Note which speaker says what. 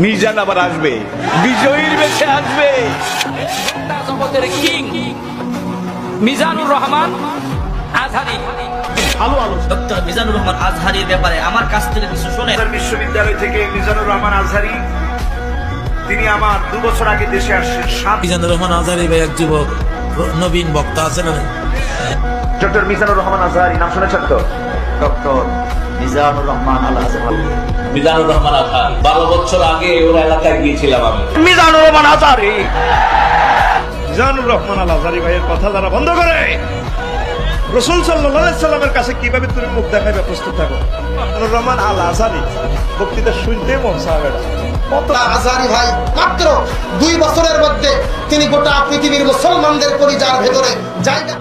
Speaker 1: মিজান আবার আসবে, বিজয়ীর বেশে আসবে।
Speaker 2: জগতের কিং মিজানুর রহমান আজহারী।
Speaker 3: ডক্টর মিজানুর রহমান আজহারীর ব্যাপারে আমার কাছ থেকে কিছু শুনে।
Speaker 4: বিশ্ববিদ্যালয় থেকে মিজানুর রহমান আজহারী, তিনি আমার 2 বছর আগে দেশে আসছেন।
Speaker 5: মিজানুর রহমান আজহারী ভাই এক যুবক নবীন বক্তা আছেন।
Speaker 4: ডক্টর মিজানুর রহমান আজহারী নাম শুনেছেন তো?
Speaker 3: ডক্টর মিজানুর রহমান আল আজহারী।
Speaker 6: মিজানুর রহমান আজহারী 12 বছর আগে ওর এলাকায় গিয়েছিলাম আমি।
Speaker 4: মিজানুর রহমান আজহারী, মিজানুর রহমান আল আজহারী ভাইয়ের কথা যারা বন্ধ করে, রাসূল সাল্লাল্লাহু আলাইহি সাল্লামের কাছে কিভাবে তুমি মুখ দেখাইবে প্রস্তুত থাকো। মিজানুর রহমান আল আজহারী বক্তৃতা শুনতে মন চাবে না।
Speaker 7: আজহারী ভাই মাত্র 2 বছরের মধ্যে তিনি গোটা পৃথিবীর মুসলমানদের পরিজার ভেতরে জায়গা